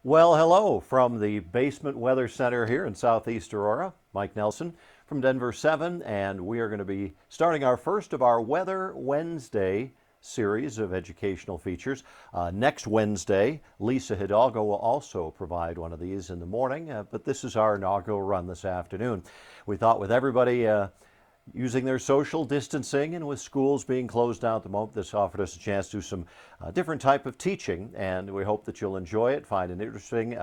Well, hello from the Basement Weather Center here in Southeast Aurora. Mike Nelson from Denver 7, and we are going to be starting our first of our Weather Wednesday series of educational features. Next Wednesday, Lisa Hidalgo will also provide one of these in the morning, but this is our inaugural run this afternoon. We thought with everybody using their social distancing and with schools being closed down at the moment, this offered us a chance to do some different type of teaching, and we hope that you'll enjoy it, find it interesting.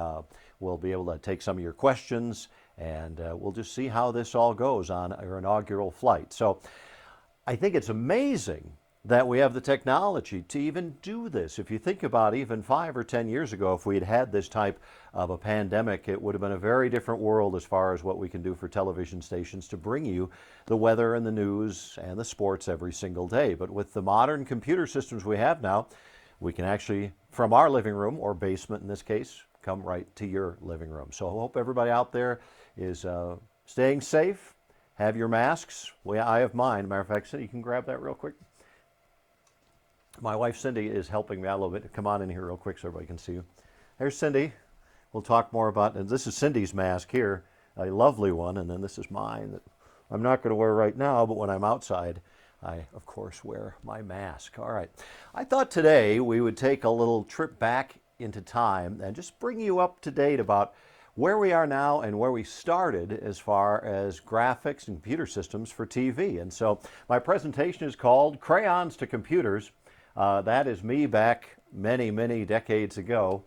We'll be able to take some of your questions, and we'll just see how this all goes on our inaugural flight. So I think it's amazing that we have the technology to even do this. If you think about even 5 or 10 years ago, if we had this type of a pandemic, it would have been a very different world as far as what we can do for television stations to bring you the weather and the news and the sports every single day. But with the modern computer systems we have now, we can actually, from our living room, or basement in this case, come right to your living room. So I hope everybody out there is staying safe. Have your masks. Well, I have mine. Matter of fact, Cindy, you can grab that real quick. My wife Cindy is helping me out a little bit. Come on in here real quick so everybody can see you. There's Cindy. We'll talk more about, and this is Cindy's mask here, a lovely one, and then this is mine that I'm not going to wear right now, but when I'm outside, I, of course, wear my mask. All right. I thought today we would take a little trip back into time and just bring you up to date about where we are now and where we started as far as graphics and computer systems for TV. And so my presentation is called Crayons to Computers. That is me back many, many decades ago,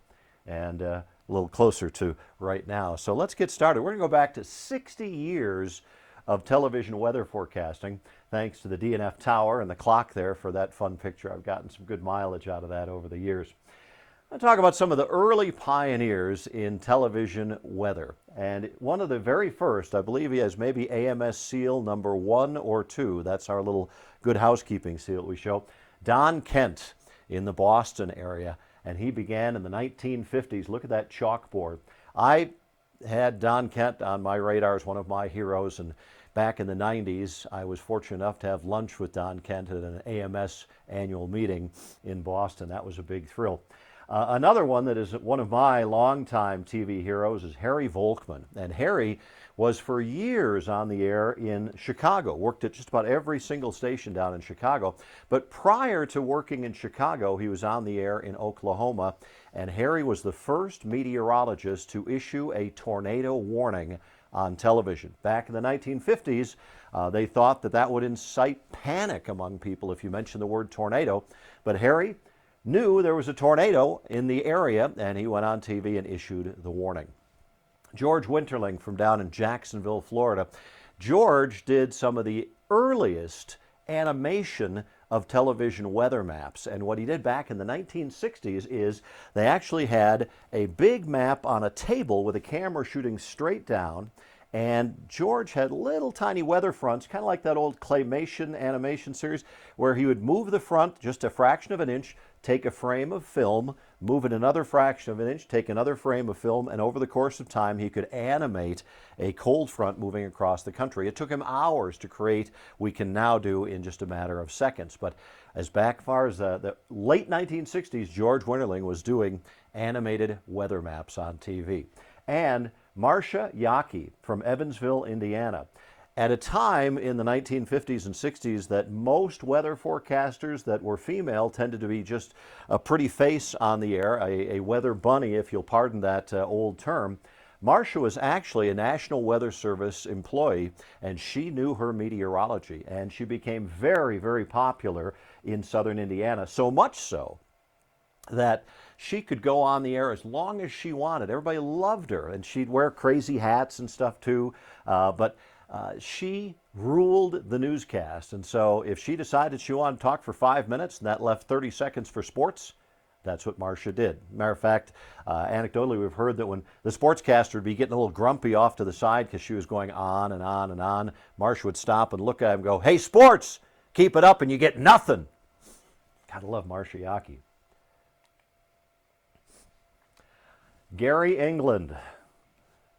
and a little closer to right now. So let's get started. We're going to go back to 60 years of television weather forecasting, thanks to the DNF tower and the clock there for that fun picture. I've gotten some good mileage out of that over the years. I'll talk about some of the early pioneers in television weather. And one of the very first, I believe he has maybe AMS seal number 1 or 2. That's our little good housekeeping seal we show. Don Kent in the Boston area, and he began in the 1950s. Look at that chalkboard. I had Don Kent on my radar as one of my heroes, and back in the 90s, I was fortunate enough to have lunch with Don Kent at an AMS annual meeting in Boston. That was a big thrill. Another one that is one of my longtime TV heroes is Harry Volkman. And Harry was for years on the air in Chicago, worked at just about every single station down in Chicago. But prior to working in Chicago, he was on the air in Oklahoma. And Harry was the first meteorologist to issue a tornado warning on television. Back in the 1950s, they thought that that would incite panic among people if you mentioned the word tornado. But Harry knew there was a tornado in the area, and he went on TV and issued the warning. George Winterling from down in Jacksonville, Florida. George did some of the earliest animation of television weather maps, and what he did back in the 1960s is they actually had a big map on a table with a camera shooting straight down, and George had little tiny weather fronts, kind of like that old claymation animation series, where he would move the front just a fraction of an inch, take a frame of film, move it another fraction of an inch, take another frame of film, and over the course of time he could animate a cold front moving across the country. It took him hours to create. We can now do in just a matter of seconds. But as back far as the late 1960s, George Winterling was doing animated weather maps on TV. And Marcia Yockey from Evansville, Indiana. At a time in the 1950s and 60s that most weather forecasters that were female tended to be just a pretty face on the air, a weather bunny, if you'll pardon that old term, Marcia was actually a National Weather Service employee, and she knew her meteorology, and she became very, very popular in southern Indiana, so much so that she could go on the air as long as she wanted. Everybody loved her, and she'd wear crazy hats and stuff too, but she ruled the newscast. And so if she decided she wanted to talk for 5 minutes and that left 30 seconds for sports, that's what Marcia did. Matter of fact, anecdotally, we've heard that when the sportscaster would be getting a little grumpy off to the side because she was going on and on and on, Marcia would stop and look at him and go, "Hey, sports, keep it up and you get nothing." Gotta love Marcia Yockey. Gary England,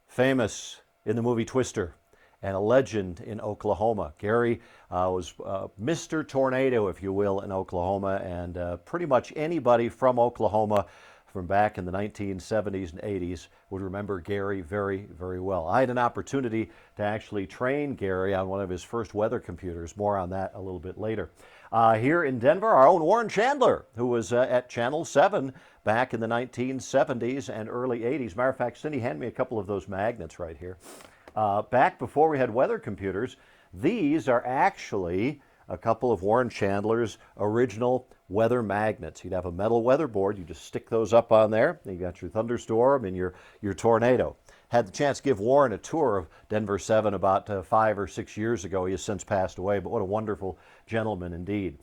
famous in the movie Twister, and a legend in Oklahoma. Gary was Mr. Tornado, if you will, in Oklahoma, and pretty much anybody from Oklahoma from back in the 1970s and 80s would remember Gary very, very well. I had an opportunity to actually train Gary on one of his first weather computers. More on that a little bit later. Here in Denver, our own Warren Chandler, who was at Channel 7 back in the 1970s and early 80s. Matter of fact, Cindy, hand me a couple of those magnets right here. Back before we had weather computers, these are actually a couple of Warren Chandler's original weather magnets. He'd have a metal weather board. You just stick those up on there. You got your thunderstorm and your tornado. Had the chance to give Warren a tour of Denver 7 about 5 or 6 years ago. He has since passed away, but what a wonderful gentleman indeed.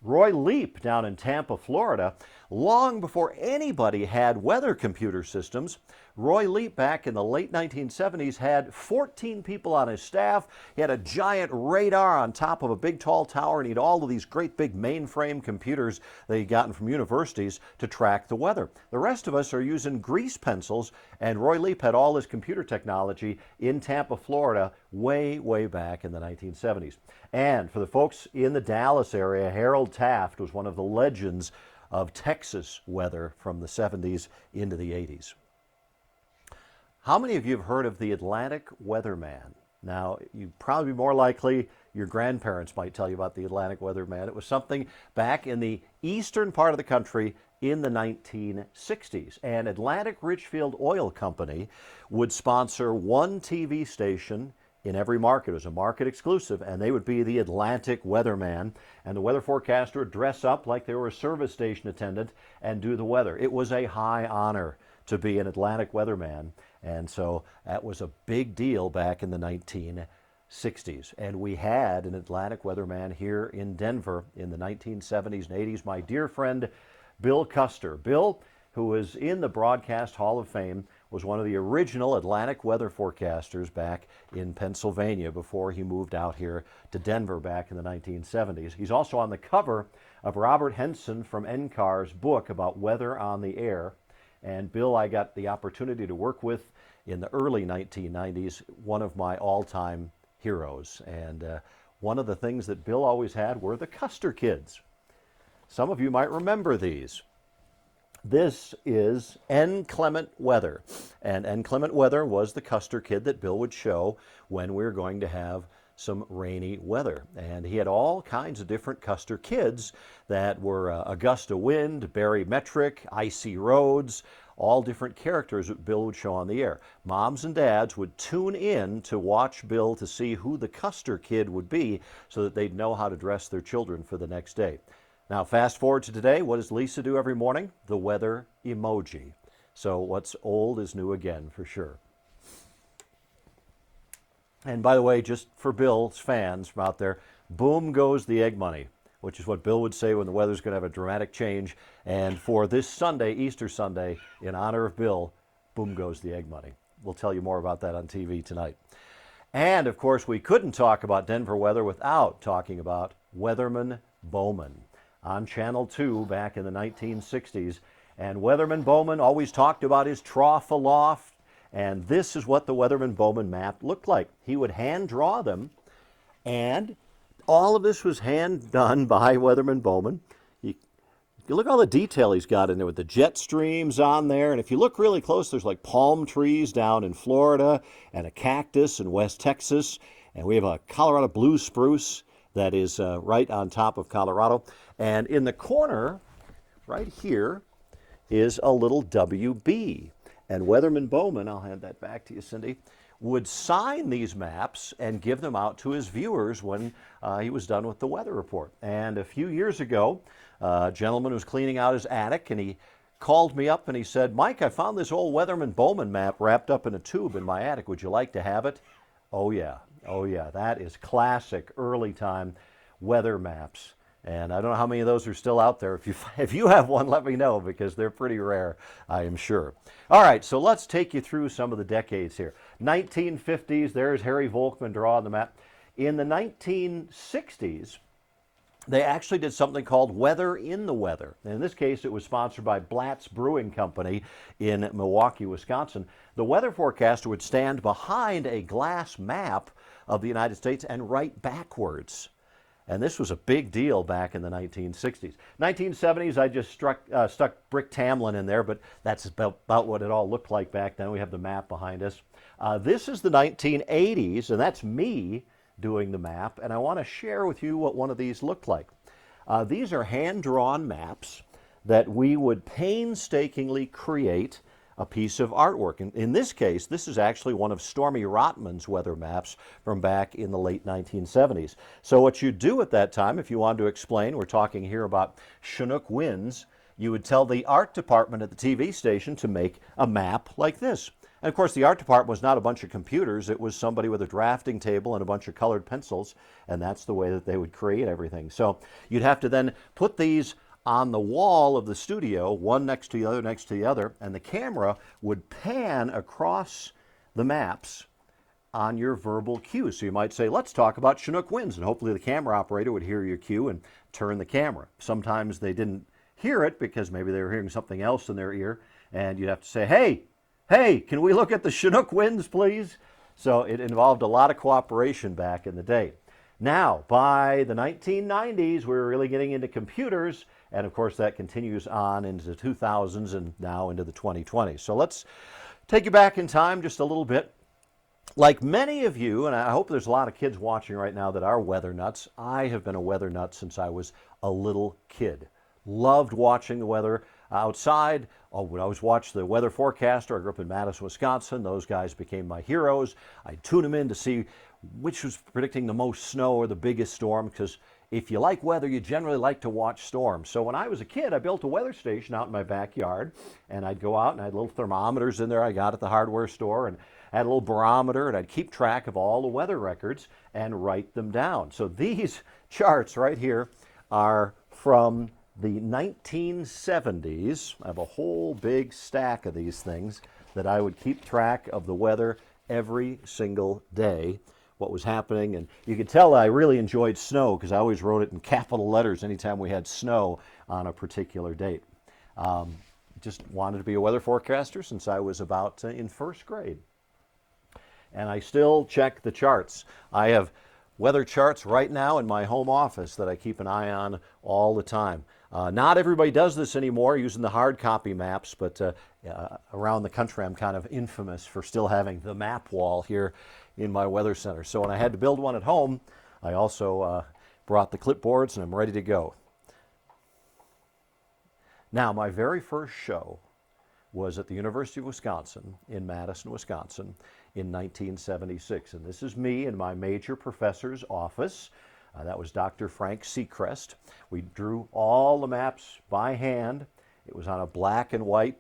Roy Leap down in Tampa, Florida, long before anybody had weather computer systems. Roy Leap back in the late 1970s had 14 people on his staff. He had a giant radar on top of a big tall tower, and he had all of these great big mainframe computers that he'd gotten from universities to track the weather. The rest of us are using grease pencils, and Roy Leap had all his computer technology in Tampa, Florida, way, way back in the 1970s. And for the folks in the Dallas area, Harold Taft was one of the legends of Texas weather from the 70s into the 80s. How many of you have heard of the Atlantic Weatherman? Now, you'd probably be more likely your grandparents might tell you about the Atlantic Weatherman. It was something back in the eastern part of the country in the 1960s. And Atlantic Richfield Oil Company would sponsor one TV station in every market. It was a market exclusive, and they would be the Atlantic Weatherman, and the weather forecaster would dress up like they were a service station attendant and do the weather. It was a high honor to be an Atlantic Weatherman, and so that was a big deal back in the 1960s. And we had an Atlantic Weatherman here in Denver in the 1970s and 80s. My dear friend Bill Custer. Bill, who was in the Broadcast Hall of Fame, was one of the original Atlantic weather forecasters back in Pennsylvania before he moved out here to Denver back in the 1970s. He's also on the cover of Robert Henson from NCAR's book about weather on the air. And Bill, I got the opportunity to work with in the early 1990s, one of my all-time heroes. And one of the things that Bill always had were the Custer kids. Some of you might remember these. This is inclement weather, and inclement weather was the Custer kid that Bill would show when we were going to have some rainy weather. And he had all kinds of different Custer kids that were a gust of wind, barometric, icy roads, all different characters that Bill would show on the air. Moms and dads would tune in to watch Bill to see who the Custer kid would be so that they'd know how to dress their children for the next day. Now, fast forward to today. What does Lisa do every morning? The weather emoji. So what's old is new again, for sure. And by the way, just for Bill's fans from out there, boom goes the egg money, which is what Bill would say when the weather's going to have a dramatic change. And for this Sunday, Easter Sunday, in honor of Bill, boom goes the egg money. We'll tell you more about that on TV tonight. And, of course, we couldn't talk about Denver weather without talking about Weatherman Bowman on Channel 2 back in the 1960s. And Weatherman Bowman always talked about his trough aloft, and this is what the Weatherman Bowman map looked like. He would hand draw them, and all of this was hand done by Weatherman Bowman. You look at all the detail he's got in there with the jet streams on there, and if you look really close, there's like palm trees down in Florida and a cactus in West Texas, and we have a Colorado blue spruce that is right on top of Colorado. And in the corner, right here, is a little WB. And Weatherman Bowman, I'll hand that back to you, Cindy, would sign these maps and give them out to his viewers when he was done with the weather report. And a few years ago, a gentleman was cleaning out his attic, and he called me up and he said, "Mike, I found this old Weatherman Bowman map wrapped up in a tube in my attic. Would you like to have it?" Oh yeah, that is classic early time weather maps. And I don't know how many of those are still out there. If you have one, let me know, because they're pretty rare, I am sure. All right, so let's take you through some of the decades here. 1950s, there's Harry Volkman drawing the map. In the 1960s, they actually did something called Weather in the Weather. And in this case, it was sponsored by Blatt's Brewing Company in Milwaukee, Wisconsin. The weather forecaster would stand behind a glass map of the United States and write backwards. And this was a big deal back in the 1960s. 1970s, I just stuck Brick Tamlin in there, but that's about what it all looked like back then. We have the map behind us. This is the 1980s, and that's me doing the map, and I want to share with you what one of these looked like. These are hand-drawn maps that we would painstakingly create a piece of artwork. In this case, this is actually one of Stormy Rotman's weather maps from back in the late 1970s. So what you do at that time, if you wanted to explain, we're talking here about Chinook winds, you would tell the art department at the TV station to make a map like this. And of course, the art department was not a bunch of computers. It was somebody with a drafting table and a bunch of colored pencils, and that's the way that they would create everything. So you'd have to then put these on the wall of the studio, one next to the other, next to the other, and the camera would pan across the maps on your verbal cue. So you might say, let's talk about Chinook winds, and hopefully the camera operator would hear your cue and turn the camera. Sometimes they didn't hear it because maybe they were hearing something else in their ear, and you'd have to say, hey, can we look at the Chinook winds, please? So it involved a lot of cooperation back in the day. Now, by the 1990s, we were really getting into computers, and of course that continues on into the 2000s and now into the 2020s. So let's take you back in time just a little bit. Like many of you, and I hope there's a lot of kids watching right now that are weather nuts, I have been a weather nut since I was a little kid. Loved watching the weather outside. Oh, would always watch the weather forecaster. I grew up in Madison, Wisconsin. Those guys became my heroes. I'd tune them in to see which was predicting the most snow or the biggest storm, because if you like weather, you generally like to watch storms. So when I was a kid, I built a weather station out in my backyard, and I'd go out and I had little thermometers in there I got at the hardware store, and I had a little barometer, and I'd keep track of all the weather records and write them down. So these charts right here are from the 1970s. I have a whole big stack of these things that I would keep track of the weather every single day, what was happening. And you could tell I really enjoyed snow because I always wrote it in capital letters anytime we had snow on a particular date. Just wanted to be a weather forecaster since I was about in first grade. And I still check the charts. I have weather charts right now in my home office that I keep an eye on all the time. Not everybody does this anymore using the hard copy maps, but around the country I'm kind of infamous for still having the map wall here in my weather center. So when I had to build one at home, I also brought the clipboards and I'm ready to go. Now, my very first show was at the University of Wisconsin in Madison, Wisconsin in 1976. And this is me in my major professor's office. That was Dr. Frank Seacrest. We drew all the maps by hand. It was on a black and white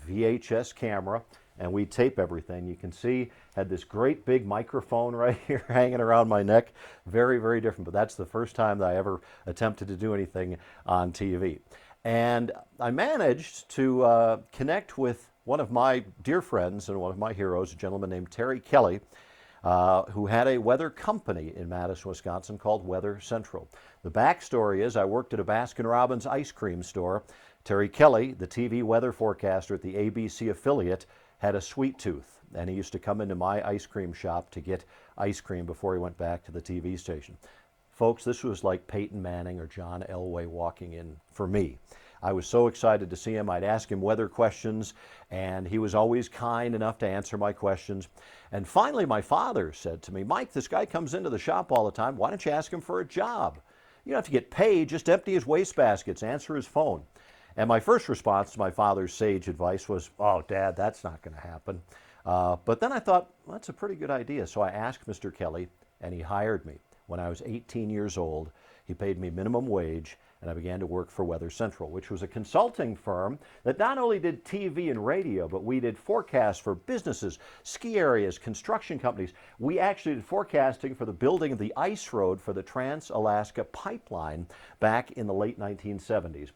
VHS camera, and we tape everything. You can see, had this great big microphone right here hanging around my neck. Very, very different, but that's the first time that I ever attempted to do anything on TV. And I managed to connect with one of my dear friends and one of my heroes, a gentleman named Terry Kelly, who had a weather company in Madison, Wisconsin called Weather Central. The backstory is I worked at a Baskin-Robbins ice cream store. Terry Kelly, the TV weather forecaster at the ABC affiliate, had a sweet tooth, and he used to come into my ice cream shop to get ice cream before he went back to the TV station. Folks, this was like Peyton Manning or John Elway walking in for me. I was so excited to see him. I'd ask him weather questions, and he was always kind enough to answer my questions. And finally, my father said to me, Mike, this guy comes into the shop all the time. Why don't you ask him for a job? You don't have to get paid. Just empty his wastebaskets, answer his phone. And my first response to my father's sage advice was, oh, Dad, that's not going to happen. But then I thought, well, that's a pretty good idea. So I asked Mr. Kelly, and he hired me. When I was 18 years old, he paid me minimum wage, and I began to work for Weather Central, which was a consulting firm that not only did TV and radio, but we did forecasts for businesses, ski areas, construction companies. We actually did forecasting for the building of the ice road for the Trans-Alaska Pipeline back in the late 1970s.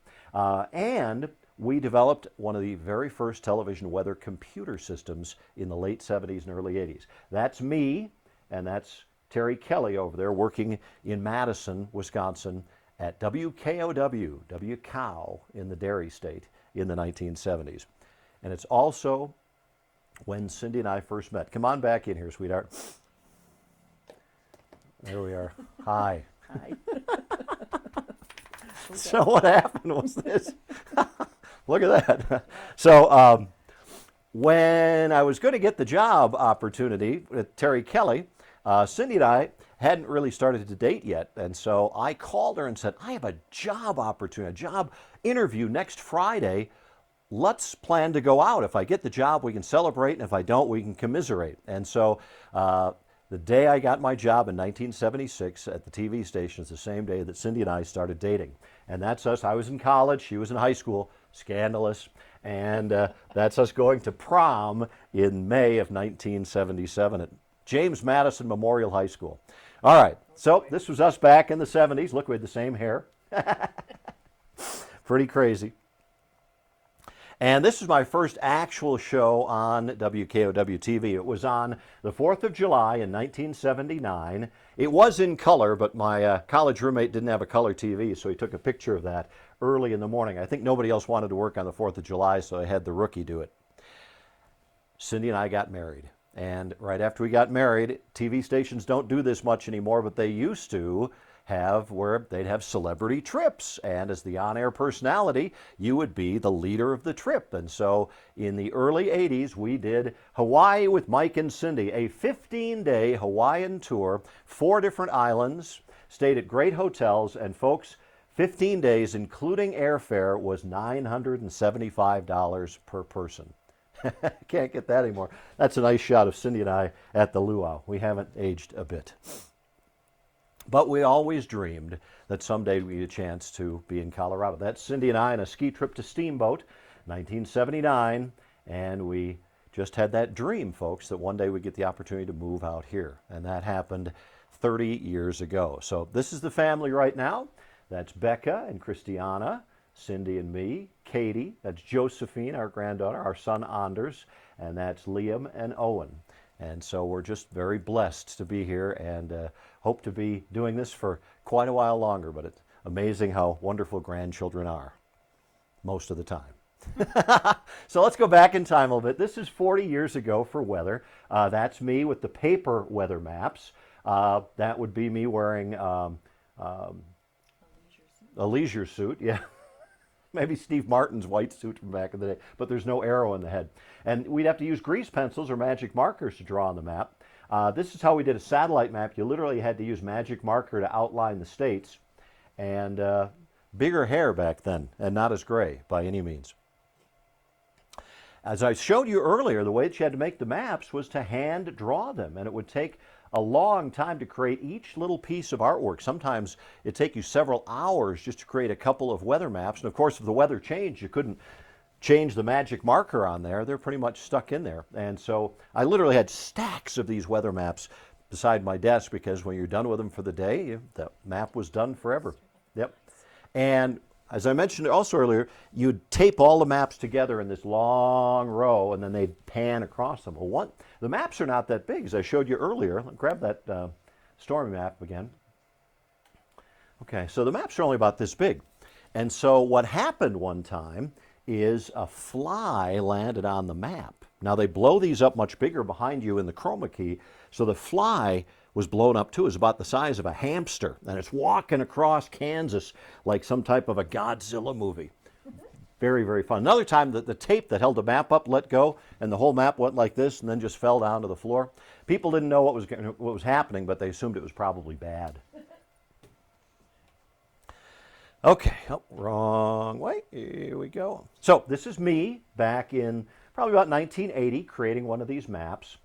And we developed one of the very first television weather computer systems in the late 70s and early 80s. That's me, and that's Terry Kelly over there working in Madison, Wisconsin at WKOW, WCOW in the Dairy State in the 1970s. And it's also when Cindy and I first met. Come on back in here, sweetheart. There we are. Hi. Hi. So what happened was this. Look at that. So when I was going to get the job opportunity with Terry Kelly, Cindy and I hadn't really started to date yet. And so I called her and said, I have a job opportunity, a job interview next Friday. Let's plan to go out. If I get the job, we can celebrate. And if I don't, we can commiserate. And so the day I got my job in 1976 at the TV station is the same day that Cindy and I started dating. And that's us. I was in college. She was in high school. Scandalous. And that's us going to prom in May of 1977 at James Madison Memorial High School. All right. So this was us back in the 70s. Look, we had the same hair. Pretty crazy. And this is my first actual show on WKOW-TV. It was on the 4th of July in 1979. It was in color, but my college roommate didn't have a color TV, so he took a picture of that early in the morning. I think nobody else wanted to work on the 4th of July, so I had the rookie do it. Cindy and I got married. And right after we got married, TV stations don't do this much anymore, but they used to have where they'd have celebrity trips, and as the on-air personality you would be the leader of the trip. And so in the early 80s we did Hawaii with Mike and Cindy, a 15-day Hawaiian tour, 4 different islands, stayed at great hotels, and folks, 15 days including airfare was $975 per person. Can't get that anymore. That's a nice shot of Cindy and I at the luau. We haven't aged a bit. But we always dreamed that someday we'd get a chance to be in Colorado. That's Cindy and I on a ski trip to Steamboat, 1979, and we just had that dream, folks, that one day we'd get the opportunity to move out here. And that happened 30 years ago. So this is the family right now. That's Becca and Christiana, Cindy and me, Katie, that's Josephine, our granddaughter, our son Anders, and that's Liam and Owen. And so we're just very blessed to be here and hope to be doing this for quite a while longer, but it's amazing how wonderful grandchildren are most of the time. So let's go back in time a little bit. This is 40 years ago for weather. That's me with the paper weather maps. That would be me wearing a leisure suit, yeah. Maybe Steve Martin's white suit from back in the day, but there's no arrow in the head. And we'd have to use grease pencils or magic markers to draw on the map. This is how we did a satellite map. You literally had to use magic marker to outline the states. And bigger hair back then, and not as gray by any means. As I showed you earlier, the way that you had to make the maps was to hand draw them, and it would take a long time to create each little piece of artwork. Sometimes it'd take you several hours just to create a couple of weather maps. And of course, if the weather changed, you couldn't change the magic marker on there. They're pretty much stuck in there. And so I literally had stacks of these weather maps beside my desk because when you're done with them for the day, the map was done forever. Yep. And as I mentioned also earlier, you'd tape all the maps together in this long row, and then they'd pan across them. Well, the maps are not that big, as I showed you earlier. Grab that stormy map again. Okay, so the maps are only about this big. And so what happened one time is a fly landed on the map. Now they blow these up much bigger behind you in the chroma key, so the fly was blown up too. It was about the size of a hamster, and it's walking across Kansas like some type of a Godzilla movie. Very, very fun. Another time, the tape that held the map up let go, and the whole map went like this and then just fell down to the floor. People didn't know what was happening, but they assumed it was probably bad. Okay, oh, wrong way. Here we go. So this is me back in probably about 1980 creating one of these maps.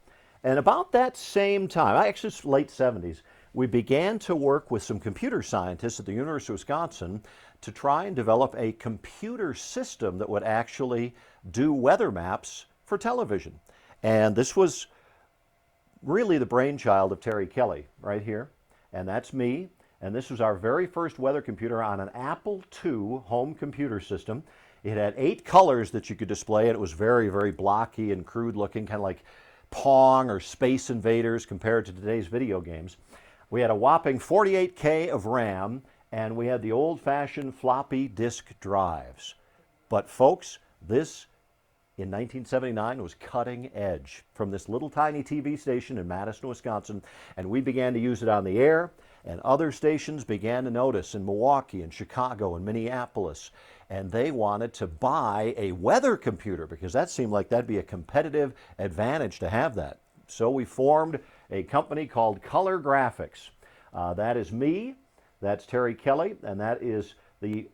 And about that same time, actually it's late 70s, we began to work with some computer scientists at the University of Wisconsin to try and develop a computer system that would actually do weather maps for television. And this was really the brainchild of Terry Kelly right here. And that's me. And this was our very first weather computer on an Apple II home computer system. It had 8 colors that you could display, and it was very, very blocky and crude looking, kind of like Pong or Space Invaders compared to today's video games. We had a whopping 48K of RAM, and we had the old-fashioned floppy disk drives. But folks, this in 1979 was cutting edge from this little tiny TV station in Madison, Wisconsin, and we began to use it on the air. And other stations began to notice in Milwaukee and Chicago and Minneapolis. And they wanted to buy a weather computer because that seemed like that'd be a competitive advantage to have that. So we formed a company called Colorgraphics. That is me, that's Terry Kelly, and that is the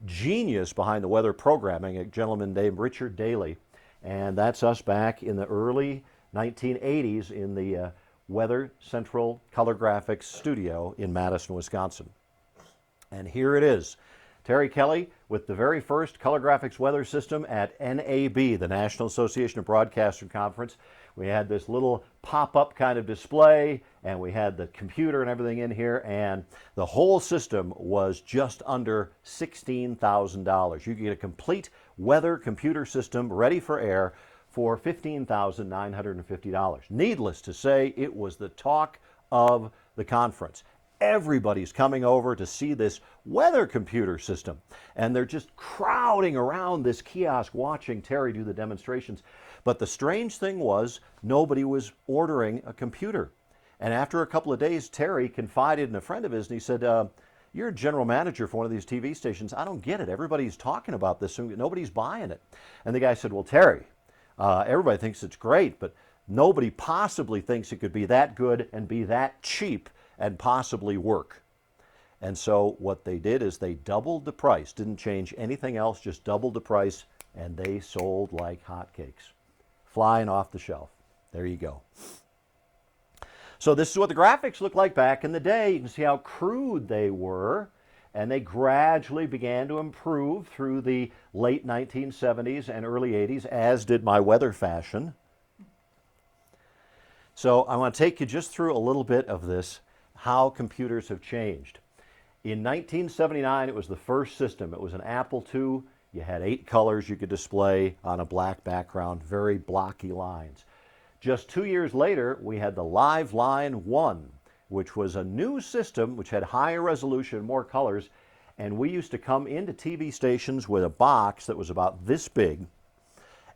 genius behind the weather programming, a gentleman named Richard Daly. And that's us back in the early 1980s in the Weather Central Colorgraphics studio in Madison, Wisconsin. And here it is. Terry Kelly with the very first Colorgraphics weather system at NAB, the National Association of Broadcasters Conference. We had this little pop-up kind of display, and we had the computer and everything in here, and the whole system was just under $16,000. You could get a complete weather computer system ready for air for $15,950. Needless to say, it was the talk of the conference. Everybody's coming over to see this weather computer system, and they're just crowding around this kiosk watching Terry do the demonstrations. But the strange thing was nobody was ordering a computer. And after a couple of days, Terry confided in a friend of his, and he said, you're a general manager for one of these TV stations. I don't get it. Everybody's talking about this, and nobody's buying it. And the guy said, well, Terry, everybody thinks it's great, but nobody possibly thinks it could be that good and be that cheap and possibly work. And so what they did is they doubled the price, didn't change anything else, just doubled the price, and they sold like hotcakes, flying off the shelf. There you go. So this is what the graphics looked like back in the day. You can see how crude they were, and they gradually began to improve through the late 1970s and early 80s, as did my weather fashion. So I want to take you just through a little bit of this, how computers have changed. In 1979, it was the first system. It was an Apple II. You had 8 colors you could display on a black background, very blocky lines. Just 2 years later, we had the Live Line 1, which was a new system which had higher resolution, more colors, and we used to come into TV stations with a box that was about this big,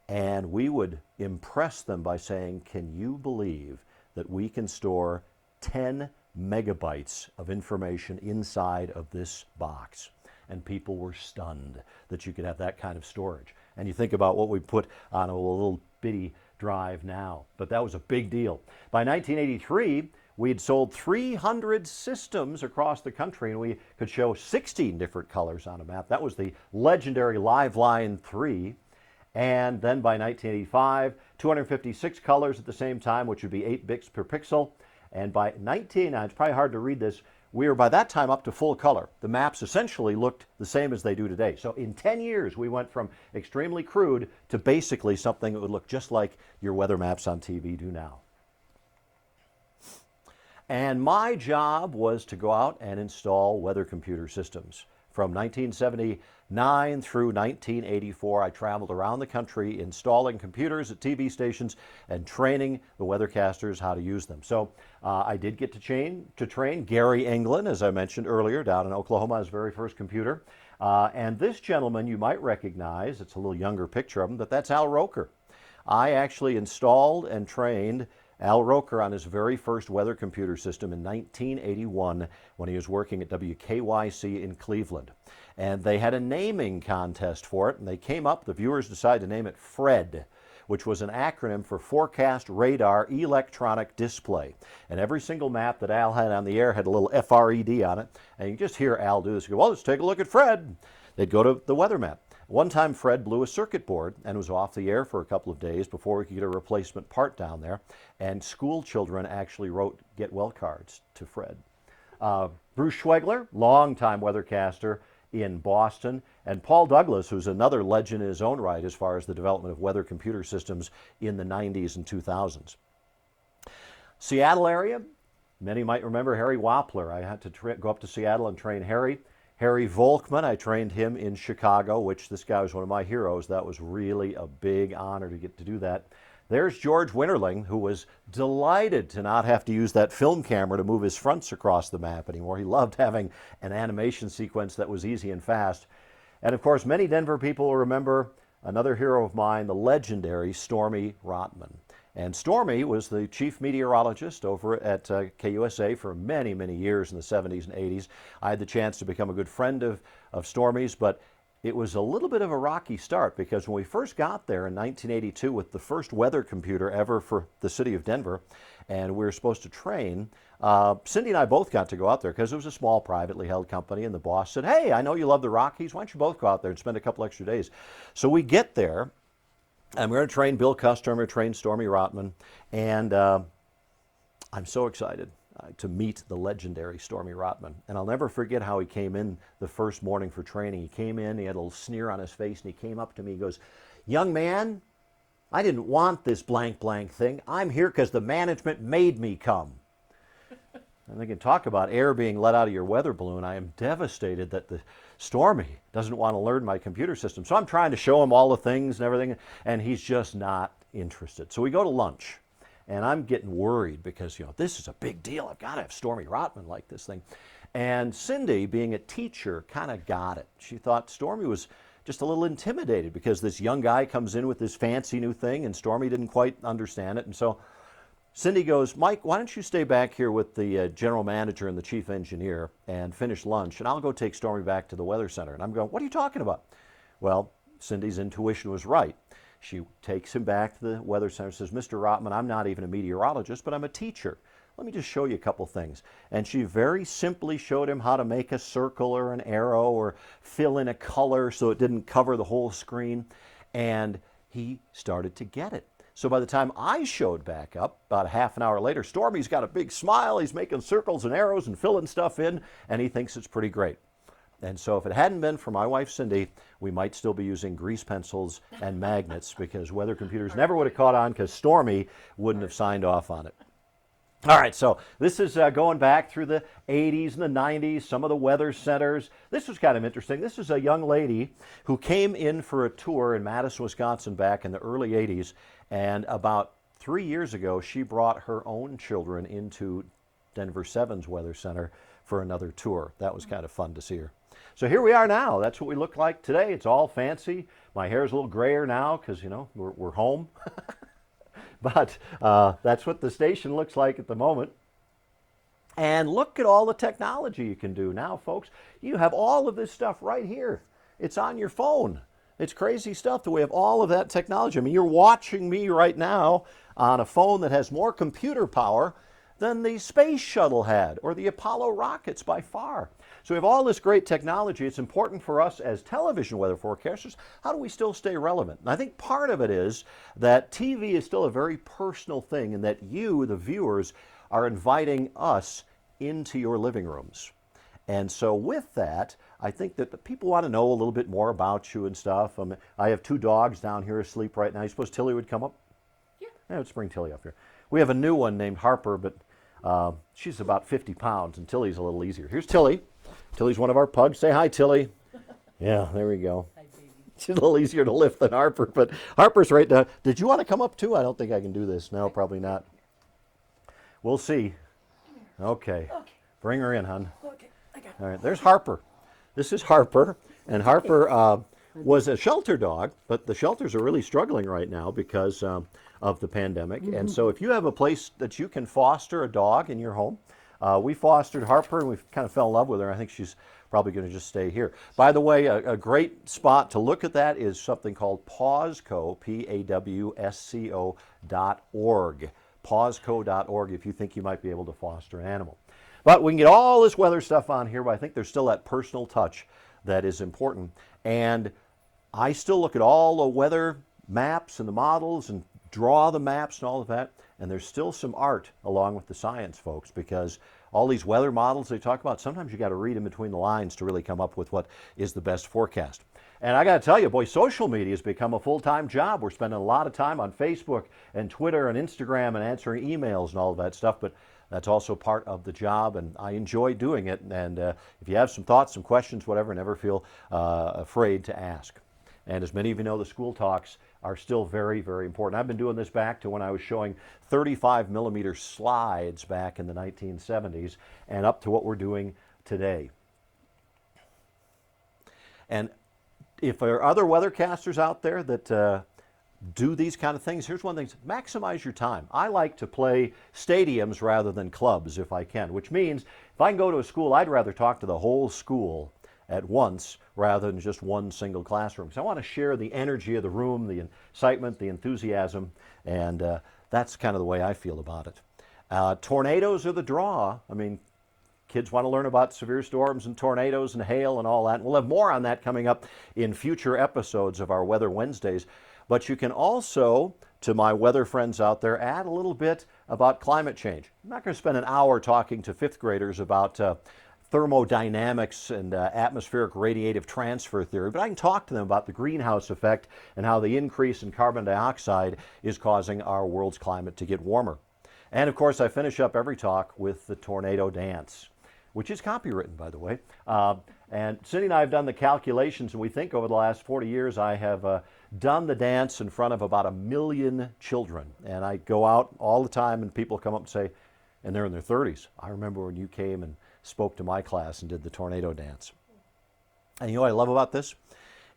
and we would impress them by saying, can you believe that we can store 10 megabytes of information inside of this box? And people were stunned that you could have that kind of storage. And you think about what we put on a little bitty drive now, but that was a big deal. By 1983, we had sold 300 systems across the country, and we could show 16 different colors on a map. That was the legendary Live Line 3. And then by 1985, 256 colors at the same time, which would be 8 bits per pixel. And by it's probably hard to read this, we were by that time up to full color. The maps essentially looked the same as they do today. So in 10 years, we went from extremely crude to basically something that would look just like your weather maps on TV do now. And my job was to go out and install weather computer systems. From 1979 through 1984, I traveled around the country installing computers at TV stations and training the weathercasters how to use them. So I did get to train Gary England, as I mentioned earlier, down in Oklahoma, his very first computer. And this gentleman you might recognize, it's a little younger picture of him, but that's Al Roker. I actually installed and trained Al Roker on his very first weather computer system in 1981 when he was working at WKYC in Cleveland. And they had a naming contest for it, and they came up, the viewers decided to name it FRED, which was an acronym for Forecast Radar Electronic Display. And every single map that Al had on the air had a little FRED on it. And you just hear Al do this. You go, well, let's take a look at FRED. They'd go to the weather map. One time Fred blew a circuit board and was off the air for a couple of days before we could get a replacement part down there. And school children actually wrote get well cards to Fred. Bruce Schwegler, longtime weathercaster in Boston, and Paul Douglas, who's another legend in his own right as far as the development of weather computer systems in the 90s and 2000s. Seattle area, many might remember Harry Wappler. I had to go up to Seattle and train Harry. Harry Volkman, I trained him in Chicago, which this guy was one of my heroes. That was really a big honor to get to do that. There's George Winterling, who was delighted to not have to use that film camera to move his fronts across the map anymore. He loved having an animation sequence that was easy and fast. And of course, many Denver people will remember another hero of mine, the legendary Stormy Rotman. And Stormy was the chief meteorologist over at KUSA for many, many years in the 70s and 80s. I had the chance to become a good friend of Stormy's, but it was a little bit of a rocky start because when we first got there in 1982 with the first weather computer ever for the city of Denver, and we were supposed to train, Cindy and I both got to go out there because it was a small privately held company, and the boss said, hey, I know you love the Rockies. Why don't you both go out there and spend a couple extra days? So we get there, and we're going to train Bill Custer, we're going to train Stormy Rotman, and I'm so excited to meet the legendary Stormy Rotman. And I'll never forget how he came in the first morning for training. He came in, he had a little sneer on his face, and he came up to me, he goes, young man, I didn't want this blank blank thing. I'm here because the management made me come. And they can talk about air being let out of your weather balloon. I am devastated that the Stormy doesn't want to learn my computer system. So I'm trying to show him all the things and everything, and he's just not interested. So we go to lunch. And I'm getting worried because, this is a big deal. I've got to have Stormy Rotman like this thing. And Cindy, being a teacher, kind of got it. She thought Stormy was just a little intimidated because this young guy comes in with this fancy new thing and Stormy didn't quite understand it. And so Cindy goes, Mike, why don't you stay back here with the general manager and the chief engineer and finish lunch, and I'll go take Stormy back to the weather center. And I'm going, what are you talking about? Well, Cindy's intuition was right. She takes him back to the weather center and says, Mr. Rotman, I'm not even a meteorologist, but I'm a teacher. Let me just show you a couple things. And she very simply showed him how to make a circle or an arrow or fill in a color so it didn't cover the whole screen. And he started to get it. So by the time I showed back up, about a half an hour later, Stormy's got a big smile. He's making circles and arrows and filling stuff in, and he thinks it's pretty great. And so if it hadn't been for my wife, Cindy, we might still be using grease pencils and magnets because weather computers never would have caught on because Stormy wouldn't have signed off on it. All right, so this is going back through the 80s and the 90s, some of the weather centers. This was kind of interesting. This is a young lady who came in for a tour in Madison, Wisconsin back in the early 80s, and about 3 years ago, she brought her own children into Denver 7's Weather Center for another tour. That was kind of fun to see her. So here we are now. That's what we look like today. It's all fancy. My hair is a little grayer now because, we're home. But that's what the station looks like at the moment. And look at all the technology you can do now, folks. You have all of this stuff right here. It's on your phone. It's crazy stuff that we have all of that technology. I mean, you're watching me right now on a phone that has more computer power than the space shuttle had, or the Apollo rockets by far. So we have all this great technology. It's important for us as television weather forecasters. How do we still stay relevant? And I think part of it is that TV is still a very personal thing, and that you, the viewers, are inviting us into your living rooms. And so with that, I think that the people want to know a little bit more about you and stuff. I have 2 dogs down here asleep right now. You suppose Tilly would come up? Yeah. Let's bring Tilly up here. We have a new one named Harper, but she's about 50 pounds, and Tilly's a little easier. Here's Tilly. Tilly's one of our pugs. Say hi, Tilly. Yeah, there we go. Hi, baby. She's a little easier to lift than Harper, but Harper's right down. Did you want to come up too? I don't think I can do this. No, probably not. We'll see. Okay. Bring her in, hon. Okay, I got it. All right, there's Harper. This is Harper, and Harper was a shelter dog, but the shelters are really struggling right now because of the pandemic. And so if you have a place that you can foster a dog in your home, we fostered Harper, and we kind of fell in love with her. I think she's probably going to just stay here. By the way, a great spot to look at that is something called PAWSCO, PAWSCO.org. PAWSCO.org if you think you might be able to foster an animal. But we can get all this weather stuff on here, but I think there's still that personal touch that is important. And I still look at all the weather maps and the models and draw the maps and all of that. And there's still some art along with the science, folks, because all these weather models they talk about, sometimes you got to read in between the lines to really come up with what is the best forecast. And I got to tell you, boy, social media has become a full-time job. We're spending a lot of time on Facebook and Twitter and Instagram and answering emails and all of that stuff, but that's also part of the job, and I enjoy doing it. And if you have some thoughts, some questions, whatever, never feel afraid to ask. And as many of you know, the school talks are still very, very important. I've been doing this back to when I was showing 35 millimeter slides back in the 1970s and up to what we're doing today. And if there are other weathercasters out there that do these kind of things. Here's one thing, maximize your time. I like to play stadiums rather than clubs if I can, which means if I can go to a school, I'd rather talk to the whole school at once rather than just one single classroom. So I want to share the energy of the room, the excitement, the enthusiasm, and that's kind of the way I feel about it. Tornadoes are the draw. I mean, kids want to learn about severe storms and tornadoes and hail and all that. We'll have more on that coming up in future episodes of our Weather Wednesdays. But you can also, to my weather friends out there, add a little bit about climate change. I'm not going to spend an hour talking to fifth graders about thermodynamics and atmospheric radiative transfer theory, but I can talk to them about the greenhouse effect and how the increase in carbon dioxide is causing our world's climate to get warmer. And of course, I finish up every talk with the tornado dance, which is copywritten, by the way. And Cindy and I have done the calculations, and we think over the last 40 years I have done the dance in front of about 1 million children. And I go out all the time, and people come up and say, and they're in their 30s, I remember when you came and spoke to my class and did the tornado dance. And you know what I love about this?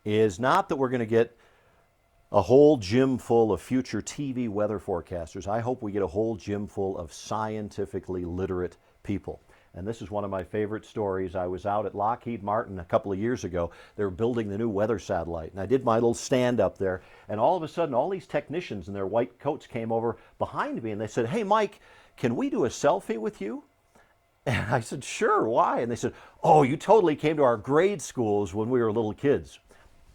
Is not that we're going to get a whole gym full of future TV weather forecasters. I hope we get a whole gym full of scientifically literate people. And this is one of my favorite stories. I was out at Lockheed Martin a couple of years ago. They were building the new weather satellite. And I did my little stand up there. And all of a sudden, all these technicians in their white coats came over behind me. And they said, "Hey, Mike, can we do a selfie with you?" And I said, "Sure, why?" And they said, "Oh, you totally came to our grade schools when we were little kids."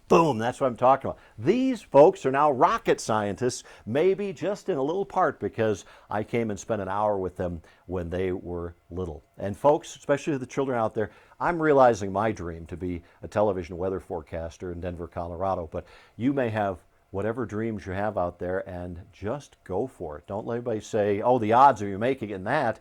Boom, that's what I'm talking about. These folks are now rocket scientists, maybe just in a little part because I came and spent an hour with them when they were little. And folks, especially the children out there, I'm realizing my dream to be a television weather forecaster in Denver, Colorado. But you may have whatever dreams you have out there, and just go for it. Don't let anybody say, "Oh, the odds of you making it in that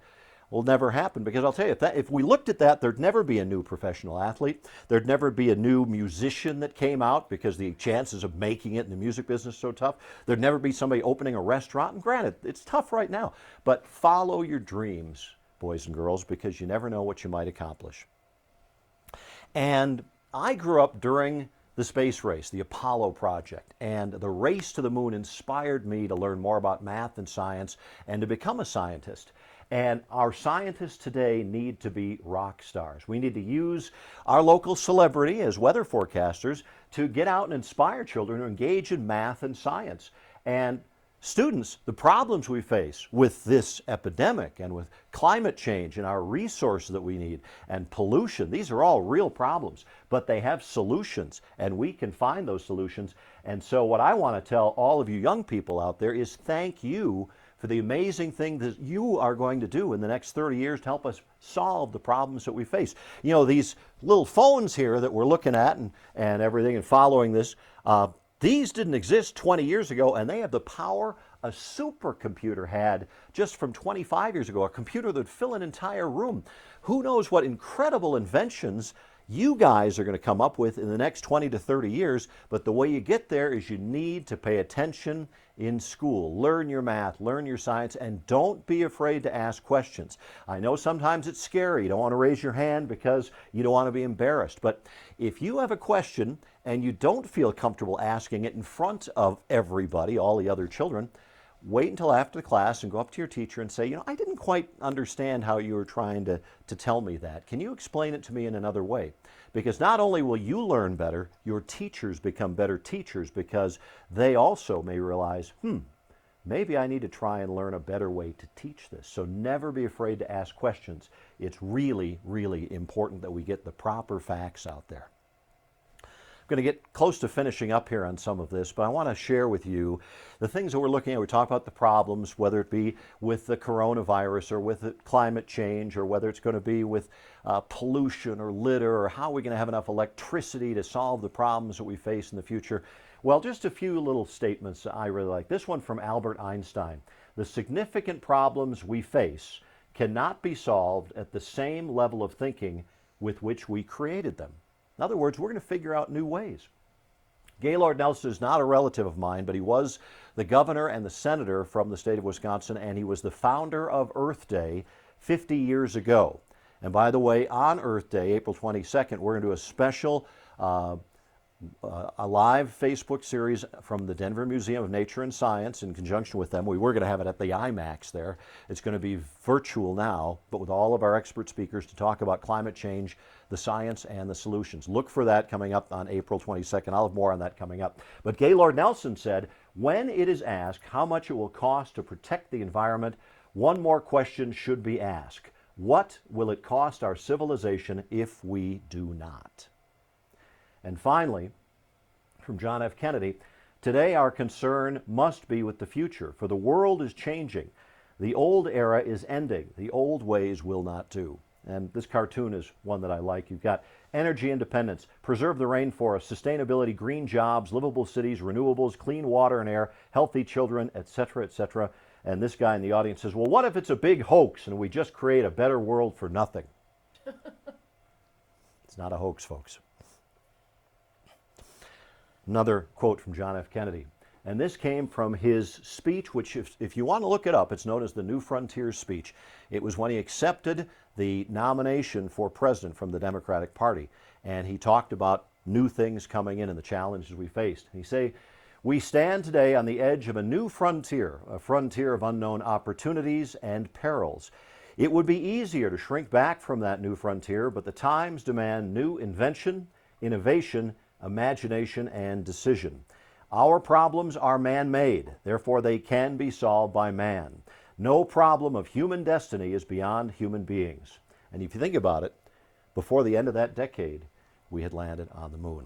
will never happen," because I'll tell you, if we looked at that, there'd never be a new professional athlete. There'd never be a new musician that came out because the chances of making it in the music business are so tough. There'd never be somebody opening a restaurant. And granted, it's tough right now, but follow your dreams, boys and girls, because you never know what you might accomplish. And I grew up during the space race, the Apollo project, and the race to the moon inspired me to learn more about math and science and to become a scientist. And our scientists today need to be rock stars. We need to use our local celebrity as weather forecasters to get out and inspire children to engage in math and science. And students, the problems we face with this epidemic and with climate change and our resources that we need and pollution, these are all real problems, but they have solutions, and we can find those solutions. And so what I want to tell all of you young people out there is thank you for the amazing thing that you are going to do in the next 30 years to help us solve the problems that we face. You know, these little phones here that we're looking at and everything and following this, these didn't exist 20 years ago, and they have the power a supercomputer had just from 25 years ago, a computer that would fill an entire room. Who knows what incredible inventions you guys are going to come up with in the next 20 to 30 years, but the way you get there is you need to pay attention in school. Learn your math, learn your science, and don't be afraid to ask questions. I know sometimes it's scary. You don't want to raise your hand because you don't want to be embarrassed, but if you have a question and you don't feel comfortable asking it in front of everybody, all the other children, wait until after the class and go up to your teacher and say, I didn't quite understand how you were trying to tell me that. Can you explain it to me in another way? Because not only will you learn better, your teachers become better teachers because they also may realize, maybe I need to try and learn a better way to teach this. So never be afraid to ask questions. It's really, really important that we get the proper facts out there. I'm going to get close to finishing up here on some of this, but I want to share with you the things that we're looking at. We talk about the problems, whether it be with the coronavirus or with climate change, or whether it's going to be with pollution or litter, or how we're going to have enough electricity to solve the problems that we face in the future. Well, just a few little statements that I really like. This one from Albert Einstein. The significant problems we face cannot be solved at the same level of thinking with which we created them. In other words, we're going to figure out new ways. Gaylord Nelson is not a relative of mine, but he was the governor and the senator from the state of Wisconsin, and he was the founder of Earth Day 50 years ago. And by the way, on Earth Day, April 22nd, we're going to do a special a live Facebook series from the Denver Museum of Nature and Science in conjunction with them. We were going to have it at the IMAX there. It's going to be virtual now, but with all of our expert speakers to talk about climate change, the science, and the solutions. Look for that coming up on April 22nd. I'll have more on that coming up. But Gaylord Nelson said, when it is asked how much it will cost to protect the environment, one more question should be asked. What will it cost our civilization if we do not? And finally, from John F. Kennedy, today our concern must be with the future, for the world is changing. The old era is ending. The old ways will not do. And this cartoon is one that I like. You've got energy independence, preserve the rainforest, sustainability, green jobs, livable cities, renewables, clean water and air, healthy children, etc., etc. And this guy in the audience says, well, what if it's a big hoax and we just create a better world for nothing? It's not a hoax, folks. Another quote from John F. Kennedy. And this came from his speech, which if you want to look it up, it's known as the New Frontiers speech. It was when he accepted the nomination for president from the Democratic Party. And he talked about new things coming in and the challenges we faced. And he said, we stand today on the edge of a new frontier, a frontier of unknown opportunities and perils. It would be easier to shrink back from that new frontier, but the times demand new invention, innovation, imagination, and decision. Our problems are man-made, therefore they can be solved by man. No problem of human destiny is beyond human beings. And if you think about it, before the end of that decade, we had landed on the moon.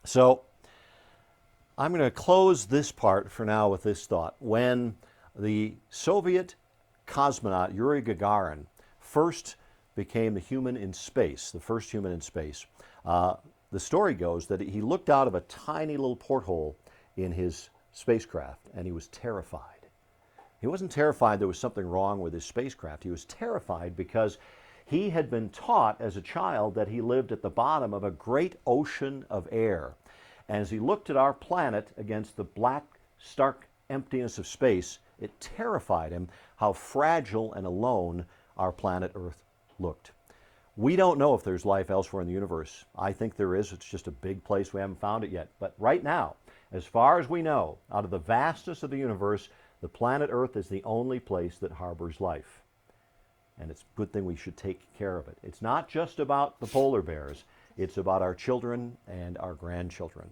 So, I'm going to close this part for now with this thought. When the Soviet cosmonaut Yuri Gagarin first became the human in space, the first human in space, the story goes that he looked out of a tiny little porthole in his spacecraft and he was terrified. He wasn't terrified there was something wrong with his spacecraft. He was terrified because he had been taught as a child that he lived at the bottom of a great ocean of air. And as he looked at our planet against the black, stark emptiness of space, it terrified him how fragile and alone our planet Earth looked. We don't know if there's life elsewhere in the universe. I think there is. It's just a big place. We haven't found it yet. But right now, as far as we know, out of the vastness of the universe, the planet Earth is the only place that harbors life. And it's a good thing we should take care of it. It's not just about the polar bears. It's about our children and our grandchildren.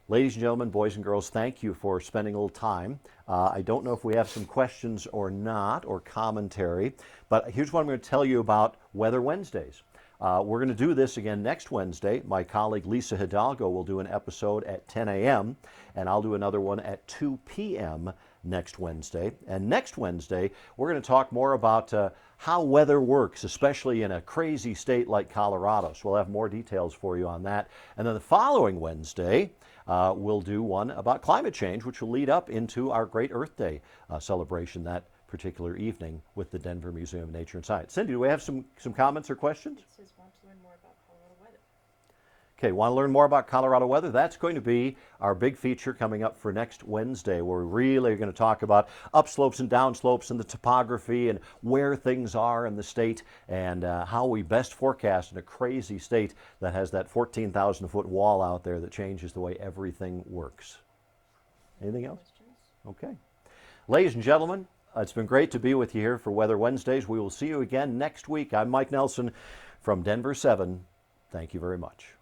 Ladies and gentlemen, boys and girls, thank you for spending a little time. I don't know if we have some questions or not, or commentary, but here's what I'm going to tell you about Weather Wednesdays. We're going to do this again next Wednesday. My colleague Lisa Hidalgo will do an episode at 10 a.m., and I'll do another one at 2 p.m. next Wednesday. And next Wednesday, we're going to talk more about how weather works, especially in a crazy state like Colorado. So we'll have more details for you on that. And then the following Wednesday, we'll do one about climate change, which will lead up into our Great Earth Day celebration that particular evening with the Denver Museum of Nature and Science. Cindy, do we have some comments or questions? It says, want to learn more about Colorado weather. Okay, want to learn more about Colorado weather? That's going to be our big feature coming up for next Wednesday, where we really are going to talk about upslopes and downslopes and the topography and where things are in the state and how we best forecast in a crazy state that has that 14,000-foot wall out there that changes the way everything works. Anything else? Okay. Ladies and gentlemen, it's been great to be with you here for Weather Wednesdays. We will see you again next week. I'm Mike Nelson from Denver 7. Thank you very much.